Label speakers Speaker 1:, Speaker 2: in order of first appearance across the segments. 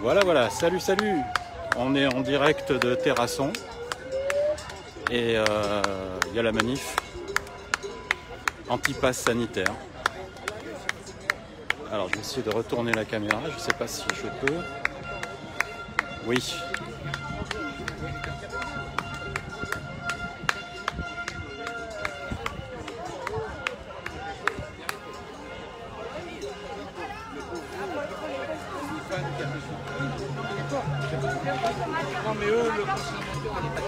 Speaker 1: Voilà, voilà, salut, salut. On est en direct de Terrasson et il y a la manif anti-pass sanitaire. Alors je vais essayer de retourner la caméra, je ne sais pas si je peux. Oui.
Speaker 2: Non mais eux, le consommateur, il est pas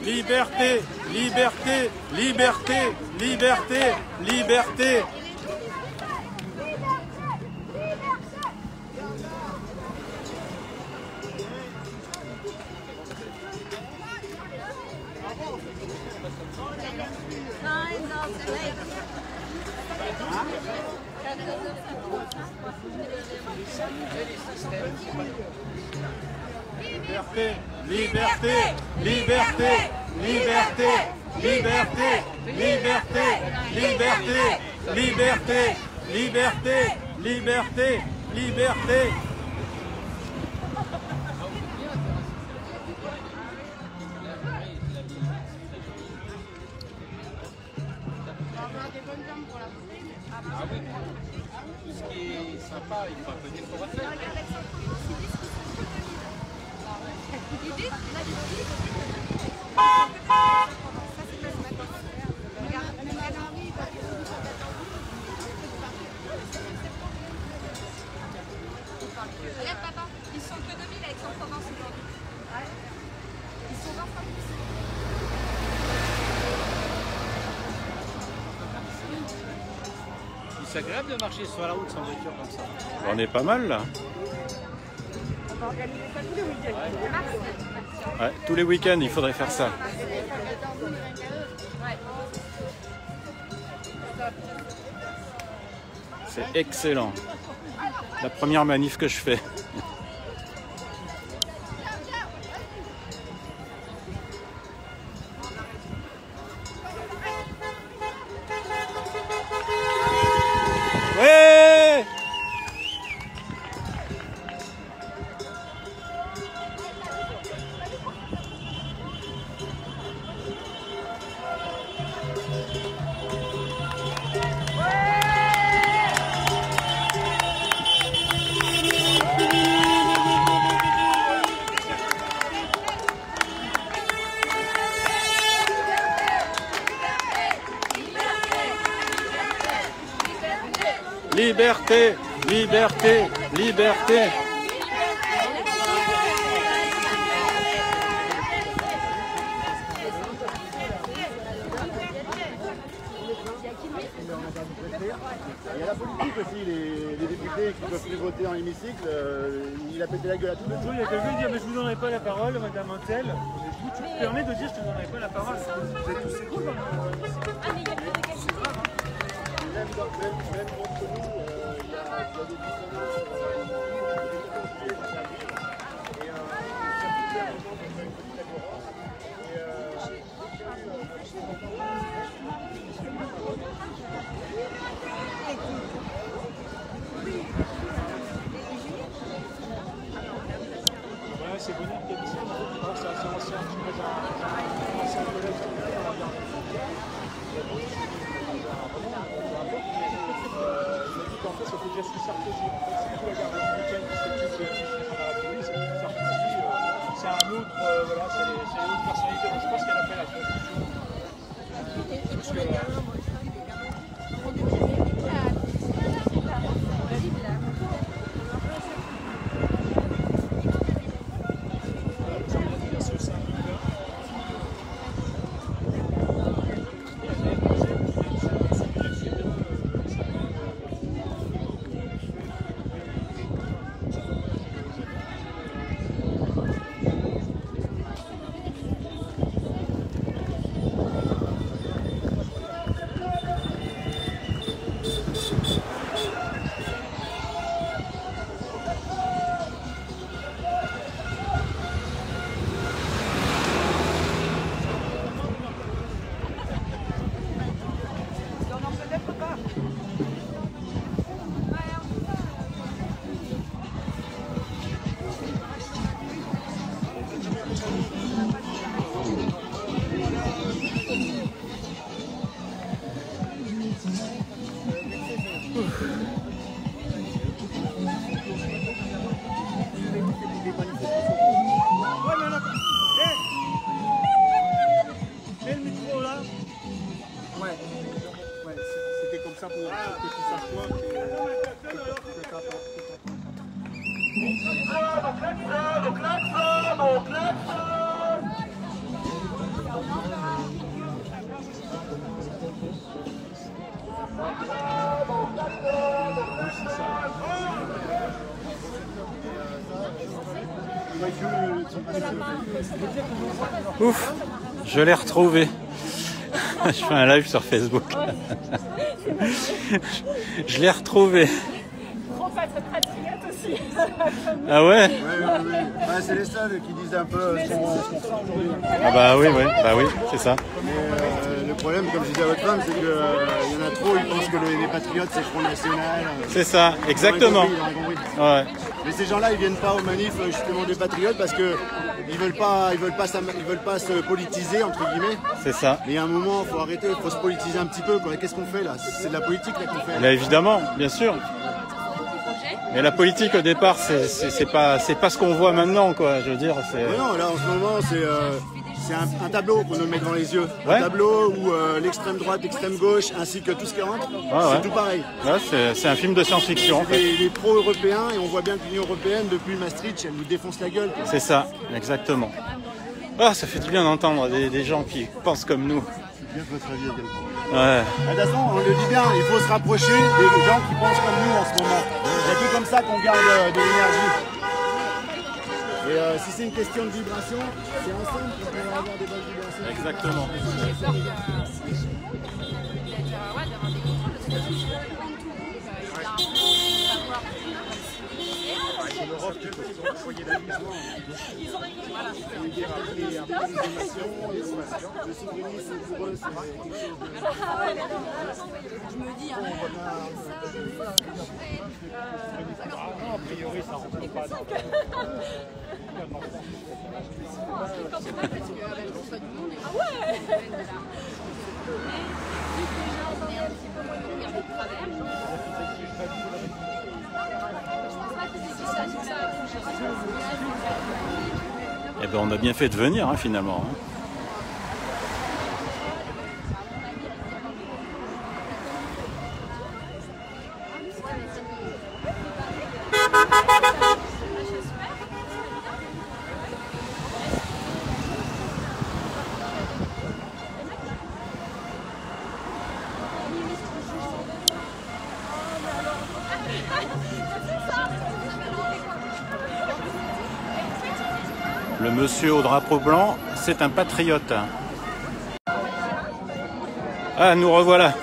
Speaker 1: Liberté, liberté, liberté, liberté, liberté. Liberté, liberté, liberté, liberté, liberté, liberté, liberté, liberté, liberté, liberté, liberté.
Speaker 2: Ah oui, ce qui est sympa, il faut venir pour refaire.
Speaker 3: Regarde papa, ils sont que 2000 avec Aix-en-Provence aujourd'hui. Ils sont 20 fois plus.
Speaker 2: C'est agréable de marcher sur la route sans voiture comme ça.
Speaker 1: On est pas mal là.
Speaker 3: On va organiser ça tous les week-ends.
Speaker 1: Ouais, tous les week-ends, il faudrait faire ça. C'est excellent. La première manif que je fais. Ouais! Liberté, liberté, liberté.
Speaker 4: Il y a la politique aussi, les députés qui ne peuvent plus voter en hémicycle, il a pété la gueule à tout le monde.
Speaker 5: Il y a quelqu'un qui dit mais je vous donnerai pas la parole, madame Antel. Tu te permets de dire je te donnerai pas la parole. Vous êtes tous égaux dans
Speaker 4: Même contre nous, il y a des
Speaker 5: c'est Bonheur qui a dit ça, c'est assez ancien, je suis pas un ancien collègue. Il dit qu'en fait c'était déjà sous Sarkozy. C'est tout la guerre républicaine qui s'est tous dans la République, c'est Sarkozy, c'est un autre, voilà, c'est les autres personnalités. Donc je pense qu'elle a fait la transition. Parce que
Speaker 1: Ouf, je l'ai retrouvé. Je fais un live sur Facebook. Je l'ai retrouvé. Ah ouais?
Speaker 4: Oui. Bah, c'est les seuls qui disent un peu ce qu'on sent aujourd'hui.
Speaker 1: Ah bah oui, c'est ça.
Speaker 4: Mais le problème, comme je disais à votre femme, c'est qu'il y en a trop, ils pensent que les patriotes c'est Front National.
Speaker 1: C'est ça, exactement.
Speaker 4: Ils ont compris.
Speaker 1: Ouais.
Speaker 4: Mais ces gens-là, ils viennent pas aux manifs justement des patriotes parce que ils veulent pas se politiser entre guillemets.
Speaker 1: C'est ça.
Speaker 4: Mais il y a un moment, faut arrêter, faut se politiser un petit peu. Qu'est-ce qu'on fait là? C'est de la politique là qu'on fait.
Speaker 1: Là, évidemment, bien sûr. Mais la politique au départ, c'est pas ce qu'on voit maintenant, quoi. Je veux dire, c'est.
Speaker 4: Non, là en ce moment, c'est un tableau qu'on nous met dans les yeux.
Speaker 1: Ouais.
Speaker 4: Un tableau où l'extrême droite, l'extrême gauche, ainsi que tout ce qui rentre, c'est tout pareil.
Speaker 1: Ouais, c'est un film de science-fiction en fait.
Speaker 4: Les pro-européens, et on voit bien que l'Union européenne, depuis Maastricht, elle nous défonce la gueule.
Speaker 1: C'est ça, exactement. Ah, ça fait du bien d'entendre des gens qui pensent comme nous.
Speaker 4: C'est bien votre avis également.
Speaker 1: Ouais.
Speaker 4: De toute façon, on le dit bien, il faut se rapprocher des gens qui pensent comme nous en ce moment. Il n'y a que comme ça qu'on garde de l'énergie. Et si c'est une question de vibration, c'est ensemble qu'on peut avoir des bonnes vibrations.
Speaker 1: Exactement.
Speaker 5: C'est l'Europe qui peut se foyer d'amusement.
Speaker 4: Le souverainisme pour eux,
Speaker 3: Je me dis,
Speaker 5: A priori, ça ne rentre pas dans
Speaker 1: Eh ben, on a bien fait de venir, hein, finalement. Hein. Le monsieur au drapeau blanc, c'est un patriote. Ah, nous revoilà.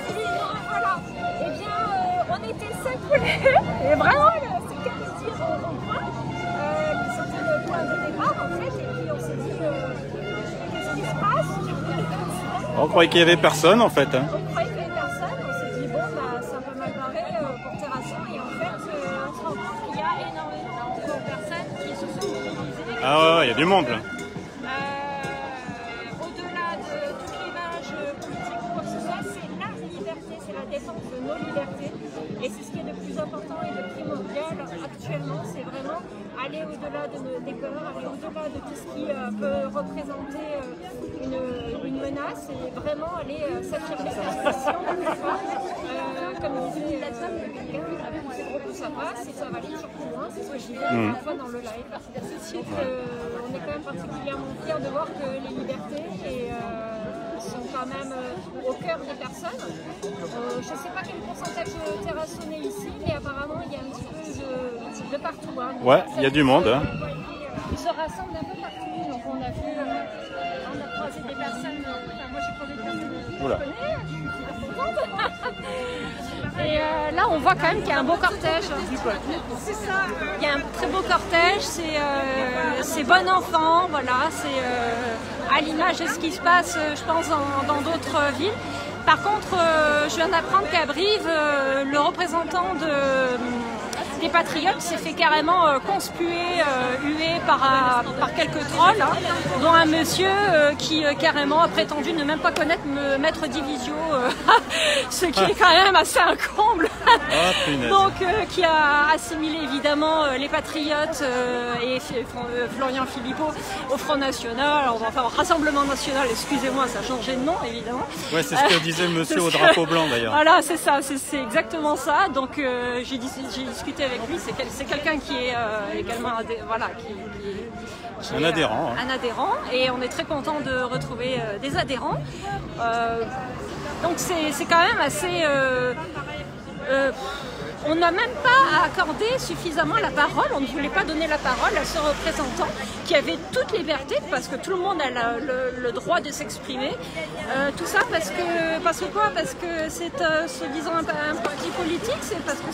Speaker 6: Voilà. Eh bien, on était 5 poulets. Et vraiment, c'est quartier au rond-point. C'était le point de départ, en fait. Et puis, on s'est dit, qu'est-ce qui se passe?
Speaker 1: On croyait qu'il n'y avait personne, en fait. Hein.
Speaker 6: On croyait qu'il n'y avait personne. On s'est dit, bon, bah, c'est un peu mal barré pour Terrasson. Et en fait, on se rend compte qu'il y a énormément de personnes qui se sont mobilisées.
Speaker 1: Ah ouais, il y a du monde, là.
Speaker 6: Au-delà de toute l'image politique ou quoi que ce soit, c'est la liberté, c'est la défense de nos libertés. Et c'est ce qui est le plus important et le primordial actuellement, c'est vraiment aller au-delà des peurs, aller au-delà de tout ce qui peut représenter une menace et vraiment aller s'affirmer sa position. Comme disait quelqu'un, c'est gros que ça passe et ça va aller toujours plus loin, c'est ce que je disais la fois dans le live. C'est qu'on est quand même particulièrement fiers de voir que les libertés sont quand même au cœur des personnes. Je ne sais pas quel pourcentage terrassonné ici, mais apparemment il y a un petit peu de partout. Hein.
Speaker 1: Ouais, il y a du monde. Hein.
Speaker 6: Ils se rassemblent un peu partout, donc on a vu, on a croisé des personnes, enfin moi j'ai croisé des personnes que je connais, je suis super contente. Et là on voit quand même qu'il y a un beau cortège. C'est ça. Il y a un très beau cortège, c'est bon enfant, voilà, c'est à l'image de ce qui se passe, je pense, dans d'autres villes. Par contre, je viens d'apprendre qu'à Brive, le représentant des Patriotes s'est fait carrément conspuer, hué par quelques trolls, hein, dont un monsieur qui carrément a prétendu ne même pas connaître Maître Divisio, ce qui est quand même assez un comble. Donc qui a assimilé évidemment les Patriotes et Florian Philippot au Front National, alors, enfin au Rassemblement National, excusez-moi, ça a changé de nom évidemment.
Speaker 1: Ouais, c'est ce que disait le monsieur au drapeau blanc d'ailleurs.
Speaker 6: Voilà, c'est ça, c'est exactement ça. Donc j'ai discuté avec lui, c'est quelqu'un qui est également
Speaker 1: un adhérent.
Speaker 6: Un adhérent, et on est très content de retrouver des adhérents. Donc c'est quand même assez On n'a même pas accordé suffisamment la parole, on ne voulait pas donner la parole à ce représentant qui avait toute liberté, parce que tout le monde a le droit de s'exprimer. Tout ça parce que quoi? Parce que c'est soi-disant un parti politique, c'est parce que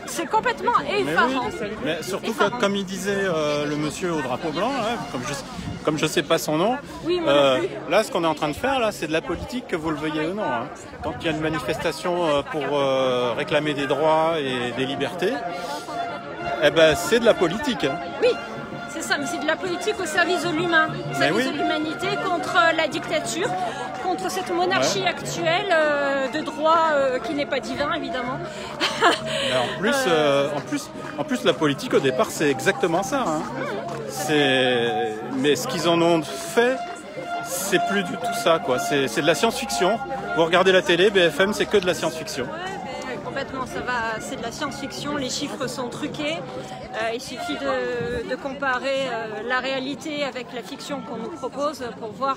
Speaker 6: c'est complètement effarant.
Speaker 1: Mais surtout que, comme il disait le monsieur au drapeau blanc, hein, comme je ne sais pas son nom,
Speaker 6: oui,
Speaker 1: là ce qu'on est en train de faire, là, c'est de la politique, que vous le veuillez ou non. Hein. Quand il y a une manifestation pour réclamer des droits et des libertés, eh ben, c'est de la politique. Hein.
Speaker 6: Oui, c'est ça, mais c'est de la politique au service de l'humain, au service de l'humanité, contre la dictature, contre cette monarchie actuelle de droit qui n'est pas divin, évidemment.
Speaker 1: En plus, la politique, au départ, c'est exactement ça. Hein. Mais ce qu'ils en ont fait, c'est plus du tout ça, quoi. C'est de la science-fiction. Vous regardez la télé, BFM, c'est que de la science-fiction.
Speaker 6: Complètement, c'est de la science-fiction, les chiffres sont truqués, il suffit de comparer la réalité avec la fiction qu'on nous propose pour voir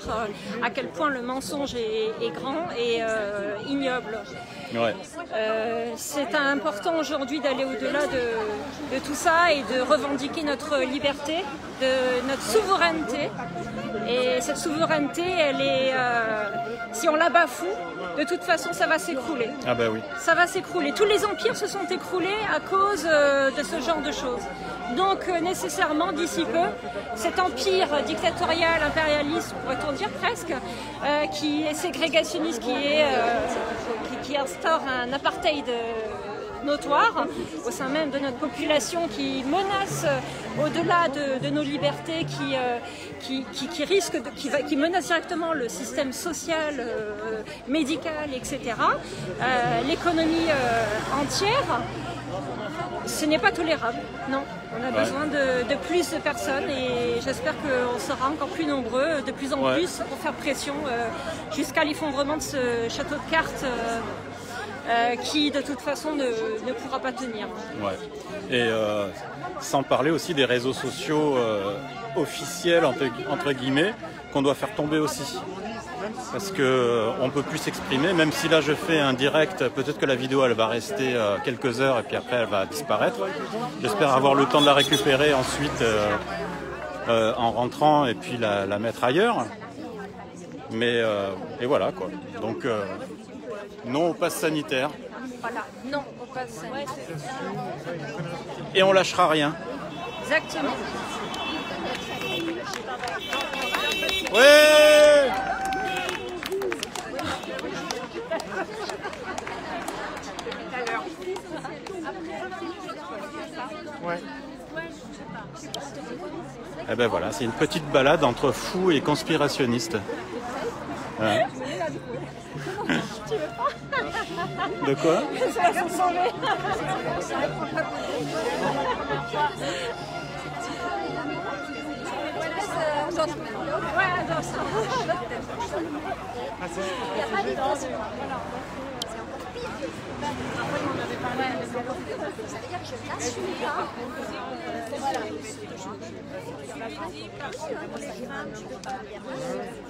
Speaker 6: à quel point le mensonge est grand et ignoble.
Speaker 1: Ouais.
Speaker 6: C'est important aujourd'hui d'aller au-delà de tout ça et de revendiquer notre liberté, notre souveraineté. Et cette souveraineté, elle est, si on la bafoue, de toute façon, ça va s'écrouler.
Speaker 1: Ah bah oui.
Speaker 6: Ça va s'écrouler. Tous les empires se sont écroulés à cause de ce genre de choses. Donc, nécessairement, d'ici peu, cet empire dictatorial, impérialiste, pourrait-on dire presque, qui est ségrégationniste, qui instaure un apartheid notoire au sein même de notre population, qui menace au-delà de nos libertés, qui menace directement le système social, médical, etc. L'économie entière. Ce n'est pas tolérable, non. On a besoin de plus de personnes et j'espère qu'on sera encore plus nombreux, de plus en plus, pour faire pression jusqu'à l'effondrement de ce château de cartes qui, de toute façon, ne pourra pas tenir. Ouais.
Speaker 1: Et sans parler aussi des réseaux sociaux officiels, entre guillemets, qu'on doit faire tomber aussi. Parce qu'on ne peut plus s'exprimer, même si là je fais un direct, peut-être que la vidéo elle va rester quelques heures et puis après elle va disparaître. J'espère avoir le temps de la récupérer ensuite en rentrant et puis la mettre ailleurs. Mais et voilà quoi. Donc non au pass sanitaire.
Speaker 6: Voilà, non au pass sanitaire.
Speaker 1: Et on lâchera rien.
Speaker 6: Exactement.
Speaker 1: Ouais.
Speaker 5: Ouais.
Speaker 1: Eh ben voilà, c'est une petite balade entre fous et conspirationnistes. Ouais. De quoi?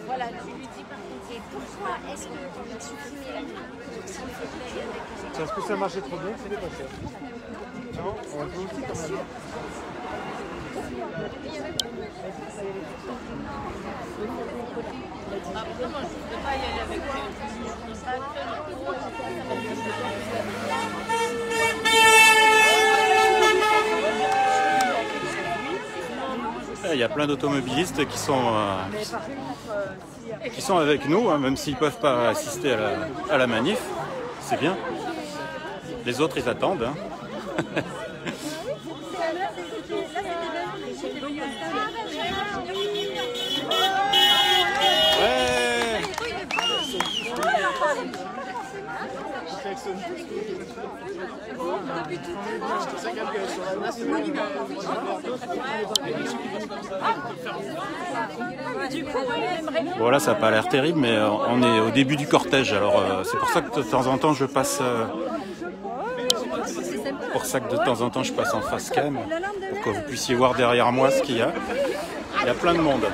Speaker 7: Voilà, tu lui dis par contre, et pourquoi est-ce que tu veux supprimer la
Speaker 5: Parce que ça marchait trop bien, c'est pas cher. Non, on va jouer aussi quand même.
Speaker 7: Après, moi, je ne voudrais pas y aller avec
Speaker 1: Il y a plein d'automobilistes qui sont avec nous, hein, même s'ils ne peuvent pas assister à la manif. C'est bien. Les autres, ils attendent. Hein. Bon là ça n'a pas l'air terrible, mais on est au début du cortège, alors c'est pour ça que de temps en temps je passe en face cam pour que vous puissiez voir derrière moi ce qu'il y a. Il y a plein de monde.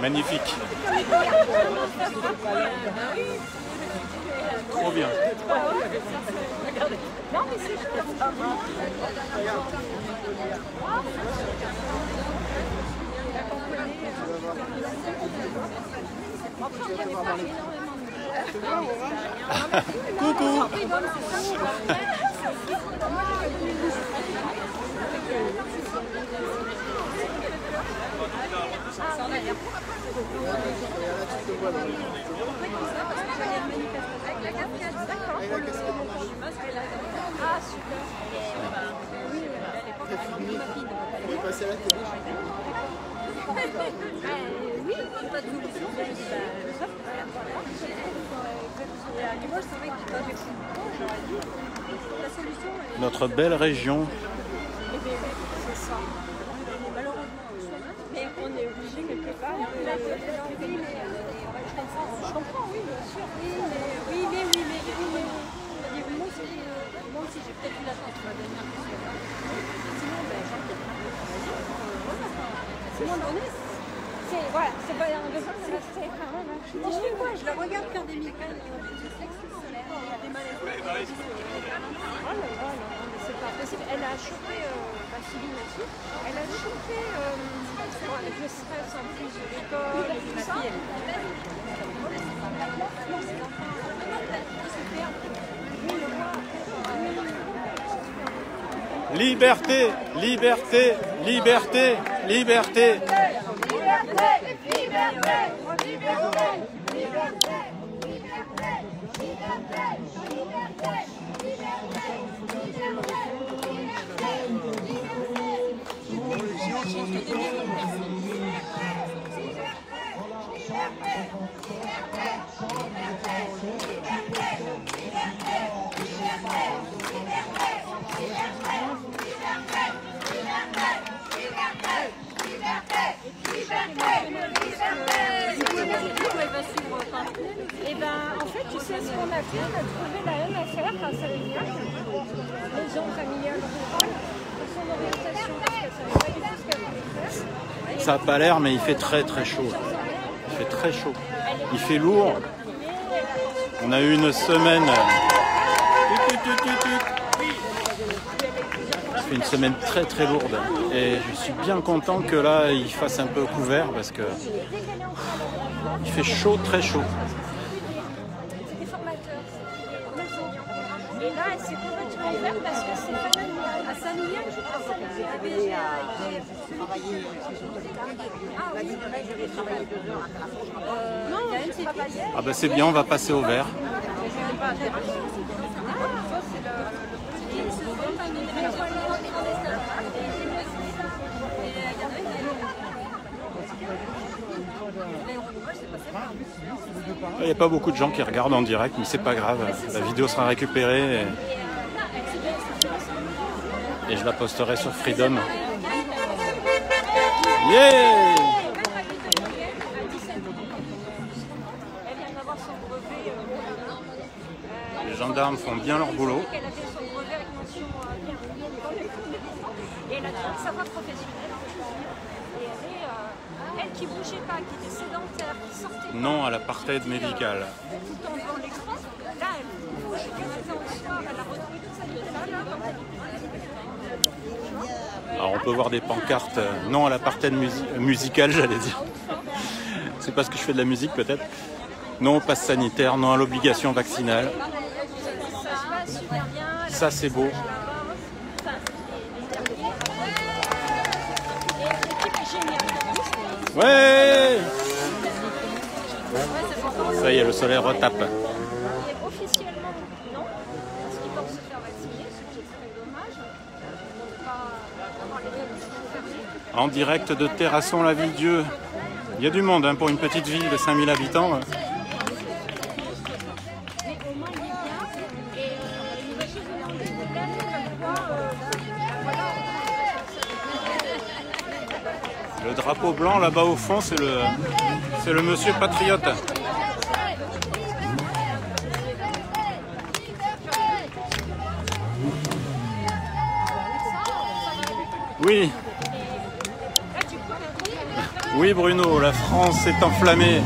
Speaker 1: Magnifique. Trop bien.
Speaker 6: Non, mais c'est chouette.
Speaker 1: Coucou.
Speaker 6: Ah, super.
Speaker 4: On est passé à la télé.
Speaker 3: Oui, pas de solution. Moi, c'est vrai que j'ai dit la solution.
Speaker 1: Notre belle région.
Speaker 6: C'est ça. Malheureusement, mais on est obligé quelque part. Je comprends, oui, bien sûr. Oui, mais. Moi aussi, j'ai peut-être eu la chance de venir. Sinon, voilà, c'est pas un besoin, c'est quand même.
Speaker 3: Je la regarde faire des migraines. Je sais que c'est solaire. Il y a des malaises.
Speaker 6: Oh là là, c'est pas possible. Elle a chopé, Sylvie là-dessus, elle a chopé avec le stress en plus de l'école et tout ça.
Speaker 1: Liberté, liberté, liberté, liberté.
Speaker 6: Et ben en fait, tu sais ce qu'on a fait, on a trouvé la même affaire à Savignac, maison familiale rurale, pour son orientation, parce qu'elle savait pas du tout ce qu'elle voulait faire.
Speaker 1: Ça n'a pas l'air, mais il fait très très chaud. Il fait très chaud. Il fait lourd. On a eu une semaine. Ça fait une semaine très très lourde. Et je suis bien content que là il fasse un peu couvert parce que il fait chaud, très chaud.
Speaker 6: C'était formateur, c'était enseignant. Et là, elle s'est complètement ouverte parce que c'est familial. À Savignac, je crois.
Speaker 1: Ah bah c'est bien, on va passer au vert. Il n'y a pas beaucoup de gens qui regardent en direct, mais c'est pas grave. La vidéo sera récupérée et je la posterai sur Freedom. Yeah! Les gendarmes font bien leur boulot.
Speaker 6: Elle avait son brevet avec mention et elle a trouvé sa voie professionnelle. Et elle qui bougeait pas, qui était sédentaire, qui sortait.
Speaker 1: Non à l'apartheid médical.
Speaker 6: Tout le temps devant l'écran. Là, elle bouge. Du matin au soir, elle a retrouvé toute sa vie.
Speaker 1: Alors on peut voir des pancartes non à l'apartheid musical, j'allais dire. C'est parce que je fais de la musique peut-être. Non au pass sanitaire, non à l'obligation vaccinale. Ça c'est beau. Ouais! Ça y est, le soleil retape.
Speaker 6: Officiellement, non, parce qu'ils doivent se faire vacciner, ce qui est très dommage. On ne peut pas avoir les établissements fermés.
Speaker 1: En direct de Terrasson-la-Ville-Dieu. Il y a du monde hein, pour une petite ville de 5000 habitants.
Speaker 6: Mais au moins, il est bien. Et il va se demander peut-être comme quoi, voilà.
Speaker 1: Le drapeau blanc là-bas au fond, c'est le monsieur patriote. Oui.
Speaker 6: Là, tu peux
Speaker 1: Oui Bruno, la France est enflammée.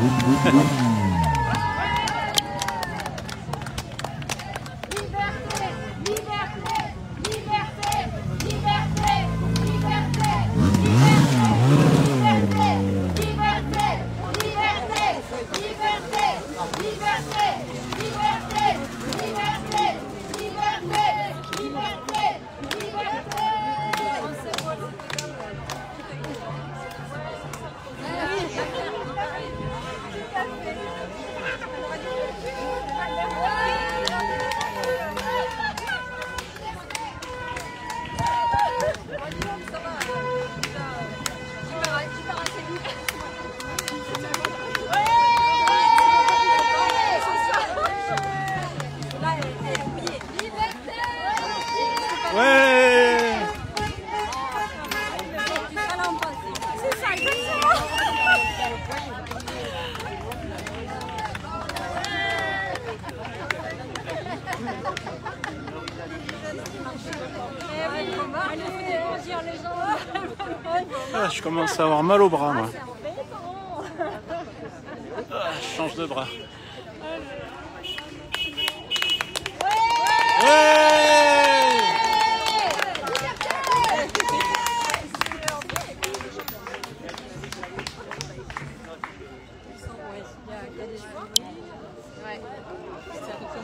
Speaker 1: Ah, je commence à avoir mal au bras, moi. Ah, je change de bras.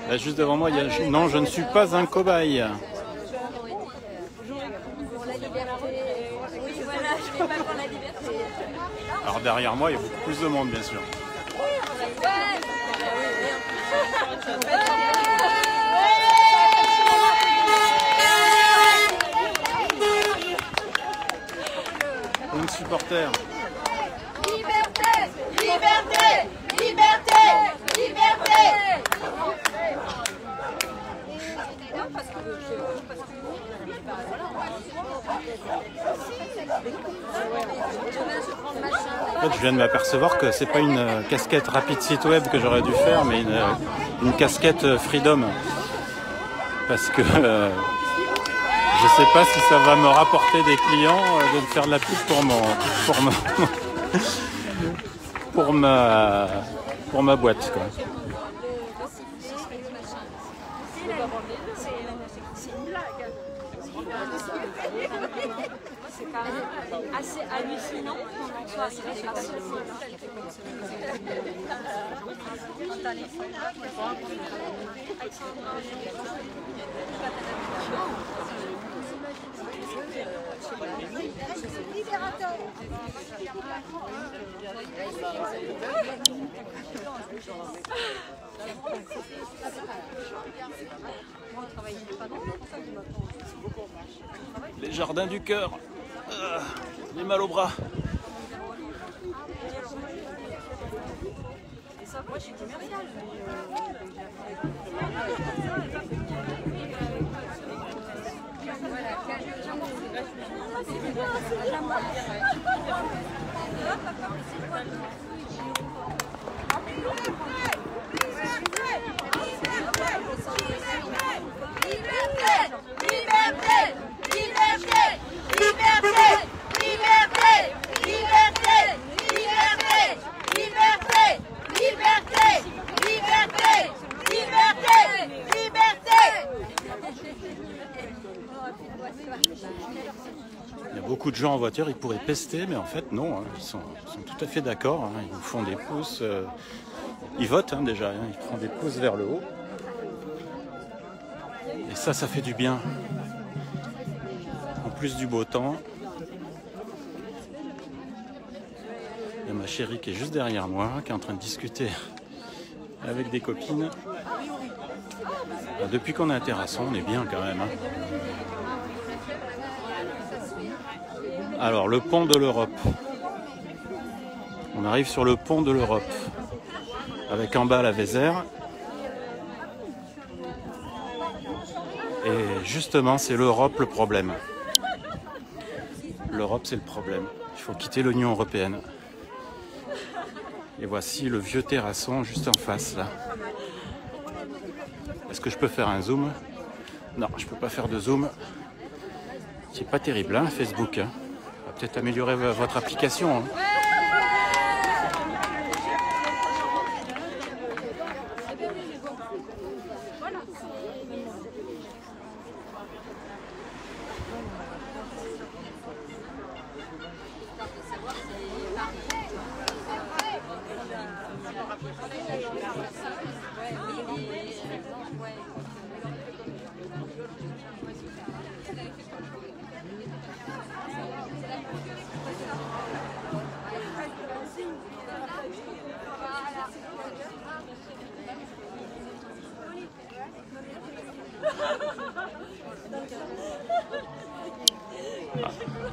Speaker 1: Là, juste devant moi, il y a... Non, je ne suis pas un cobaye. Alors derrière moi, il y a beaucoup plus de monde, bien sûr. Une supporter.
Speaker 3: Liberté, liberté, liberté, liberté.
Speaker 1: En fait, je viens de m'apercevoir que c'est pas une casquette rapide site web que j'aurais dû faire, mais une casquette Freedom. Parce que je sais pas si ça va me rapporter des clients de me faire de la pub pour ma boîte, quoi.
Speaker 6: C'est quand même assez hallucinant qu'on en soit arrivé à ce
Speaker 1: Les jardins du cœur. J'ai mal au bras. Il y a beaucoup de gens en voiture, ils pourraient pester, mais en fait non, hein, ils sont tout à fait d'accord, hein, ils vous font des pouces, ils votent déjà, hein, ils font des pouces vers le haut. Et ça fait du bien. En plus du beau temps. Il y a ma chérie qui est juste derrière moi, qui est en train de discuter avec des copines. Depuis qu'on est à Terrasson, on est bien quand même. Hein. Alors, le pont de l'Europe. On arrive sur le pont de l'Europe. Avec en bas la Vézère. Et justement, c'est l'Europe le problème. L'Europe, c'est le problème. Il faut quitter l'Union européenne. Et voici le vieux Terrasson juste en face, là. Est-ce que je peux faire un zoom? Non, je peux pas faire de zoom. C'est pas terrible, hein, Facebook. Hein. On va peut-être améliorer votre application. Hein.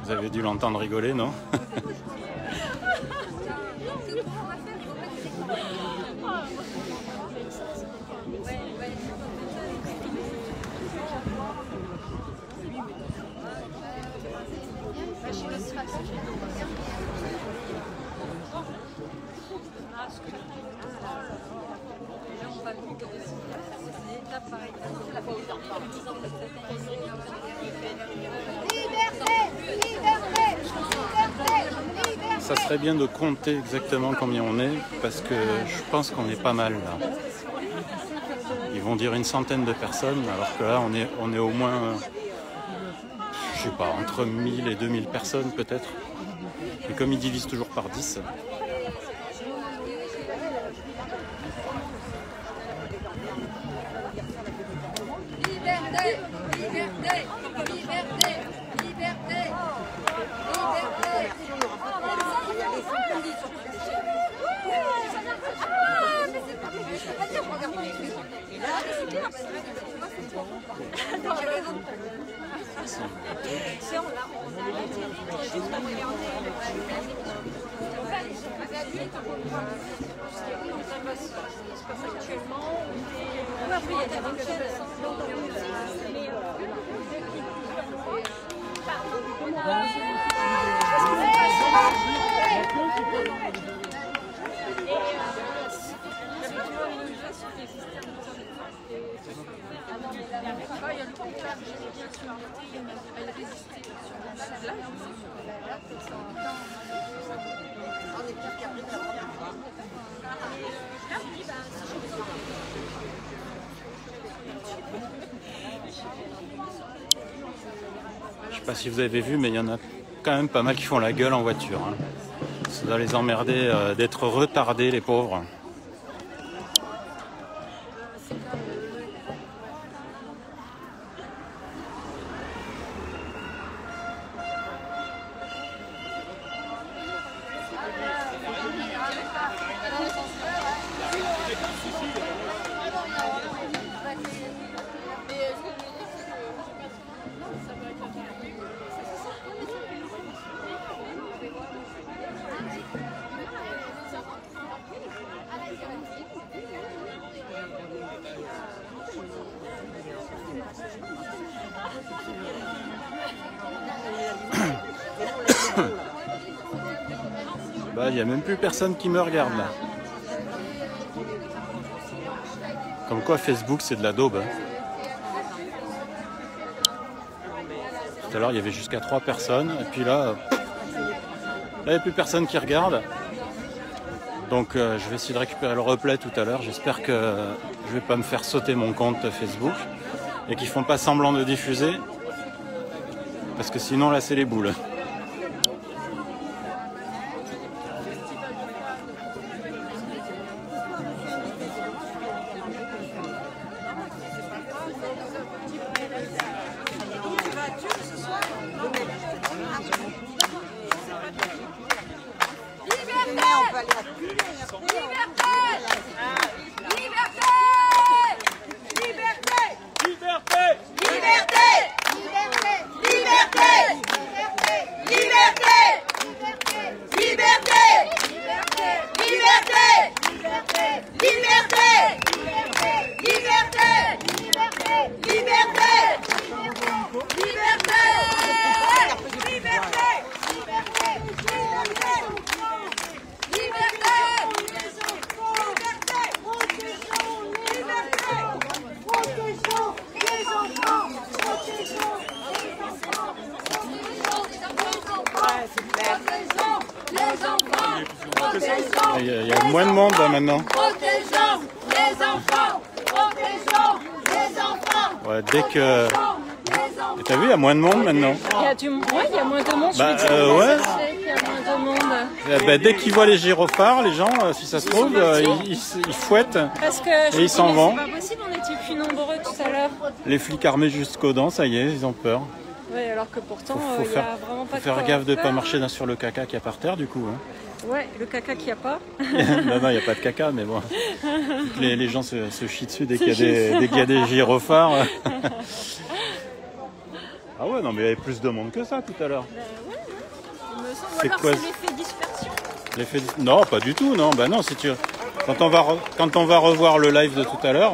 Speaker 1: Vous avez dû l'entendre rigoler, non? Ça serait bien de compter exactement combien on est, parce que je pense qu'on est pas mal là. Ils vont dire une centaine de personnes, alors que là on est au moins, je sais pas, entre 1000 et 2000 personnes peut-être. Et comme ils divisent toujours par 10. Je sais pas si vous avez vu, mais il y en a quand même pas mal qui font la gueule en voiture. Hein. Ça doit les emmerder d'être retardés, les pauvres. Bah, il n'y a même plus personne qui me regarde là. Comme quoi Facebook c'est de la daube. Hein. Tout à l'heure il y avait jusqu'à 3 personnes et puis là il n'y a plus personne qui regarde. Donc je vais essayer de récupérer le replay tout à l'heure. J'espère que je vais pas me faire sauter mon compte Facebook et qu'ils font pas semblant de diffuser. Parce que sinon là c'est les boules. Il y a moins de monde là maintenant.
Speaker 3: Protégeons les enfants. Protégeons les enfants.
Speaker 1: Ouais, dès que... T'as vu, il y a moins de monde maintenant.
Speaker 6: Il y a il y a moins de monde.
Speaker 1: Bah,
Speaker 6: ouais. Il y a moins de monde.
Speaker 1: Bah, dès qu'ils voient les gyrophares, les gens, si ça se trouve, ils fouettent.
Speaker 6: Parce que
Speaker 1: et ils s'en vont.
Speaker 6: C'est pas possible, on était plus nombreux tout à l'heure.
Speaker 1: Les flics armés jusqu'aux dents, ça y est, ils ont peur.
Speaker 6: Ouais, alors que pourtant,
Speaker 1: faut
Speaker 6: il y a vraiment pas de
Speaker 1: faire
Speaker 6: quoi
Speaker 1: gaffe de
Speaker 6: faire.
Speaker 1: pas marcher sur le caca qu'il y a par terre du coup. Hein.
Speaker 6: Ouais, le caca qu'il n'y a pas.
Speaker 1: Non, il n'y a pas de caca, mais bon. Les gens se chient dessus dès qu'il y a des gyrophares. Ah ouais, non mais il y avait plus de monde que ça tout à l'heure.
Speaker 6: Ben ouais, il me semble.
Speaker 1: C'est
Speaker 6: Alors
Speaker 1: quoi,
Speaker 6: c'est l'effet dispersion.
Speaker 1: Non, pas du tout, non. Bah non, si tu... Quand on va revoir le live de tout à l'heure...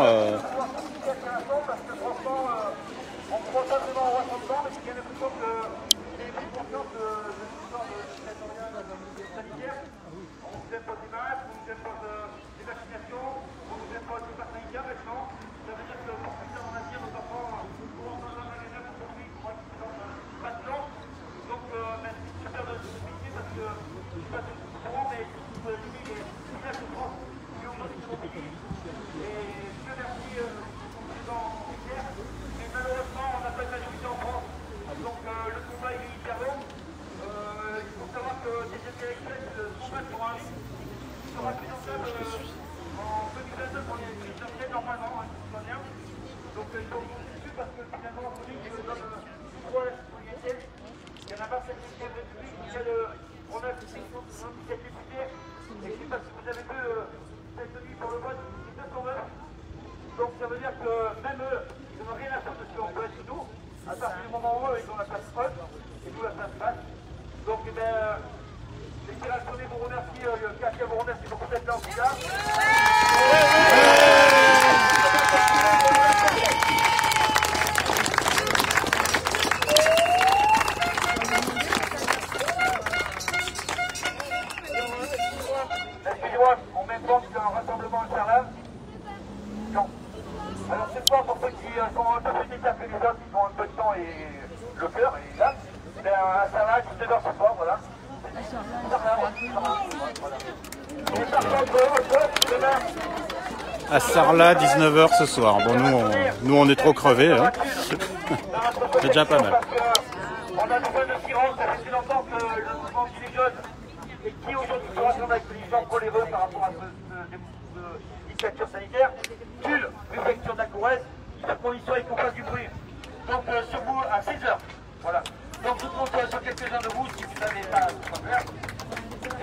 Speaker 5: Donc ça veut dire que même eux, ils n'ont rien à faire de ce qu'on peut être nous. À partir du moment où eux, ils ont la place haute et nous la place basse. Donc eh bien, les Tirassonnés vous remercient, Katia vous remercie beaucoup d'être là en tout cas. Excusez-moi, on m'informe qu'il y a un rassemblement à Charlave. Non. Alors c'est pas pour ceux qui sont un peu plus détachés les autres, qui ont un peu de temps et le cœur, et là, c'est un Sarlat, 19h ce soir, voilà.
Speaker 1: À Sarlat, 19h ce soir. Bon, nous on est trop crevés. Hein. C'est déjà pas mal.
Speaker 5: On a besoin de silence, ça fait si longtemps que le mouvement Gilets jaunes, et qui aujourd'hui se rassemble avec les gens coléreux par rapport à ce dictature sanitaire, tue le préfecture de la Corrèze, la condition est qu'on fasse du bruit. Donc sur vous à 6h. Voilà. Donc je compte sur quelques-uns de vous si vous n'avez pas quoi faire.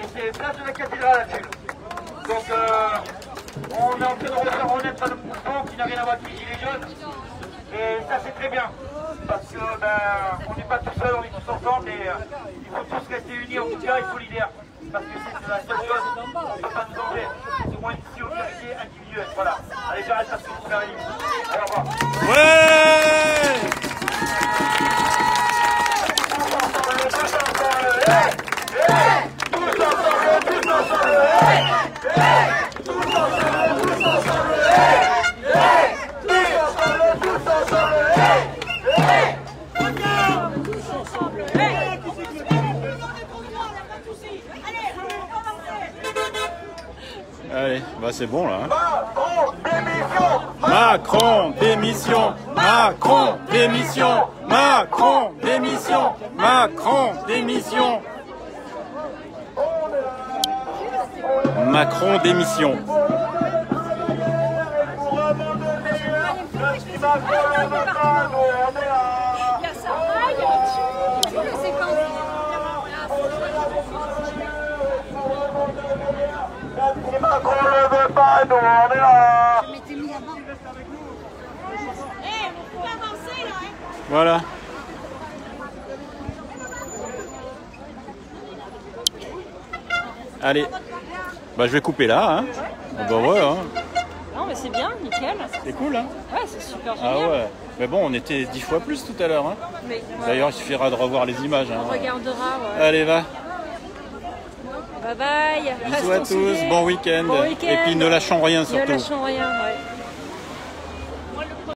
Speaker 5: Et c'est place de la cathédrale là-dessus. Donc on est en train de refaire renaître le mouvement qui n'a rien à voir avec les Gilets jaunes. Et ça c'est très bien. Parce que on n'est pas tout seul, on est tous ensemble et il faut tous rester unis en tout cas et solidaires. Parce que c'est la seule chose qui ne peut pas nous enlever. C'est moins une solidarité individuelle. Voilà. Allez, j'arrête parce que je suis là. Allez, au revoir.
Speaker 1: Ouais! Allez, bah c'est bon là. Hein. Macron, démission. Macron, démission. Macron, démission. Macron, démission. Macron, démission.
Speaker 6: Il y a ça, il y a toutes les séquences.
Speaker 5: Si Macron ne veut pas, nous on est là.
Speaker 7: Je m'étais mis avant.
Speaker 6: On peut avancer là, hein.
Speaker 1: Voilà. Allez. Bah je vais couper là. Hein. Bah ouais. Hein.
Speaker 6: Non mais c'est bien, nickel.
Speaker 1: C'est cool hein.
Speaker 6: Ouais, c'est super génial.
Speaker 1: Ah ouais. Mais bon, on était 10 fois plus tout à l'heure. Hein.
Speaker 6: Mais,
Speaker 1: D'ailleurs, il suffira de revoir les images. Hein.
Speaker 6: on regardera, ouais.
Speaker 1: Allez, va.
Speaker 6: Bye bye.
Speaker 1: Bisous à tous, bon week-end.
Speaker 6: Bon week-end.
Speaker 1: Et puis ne lâchons rien surtout.
Speaker 6: Ne lâchons rien, ouais.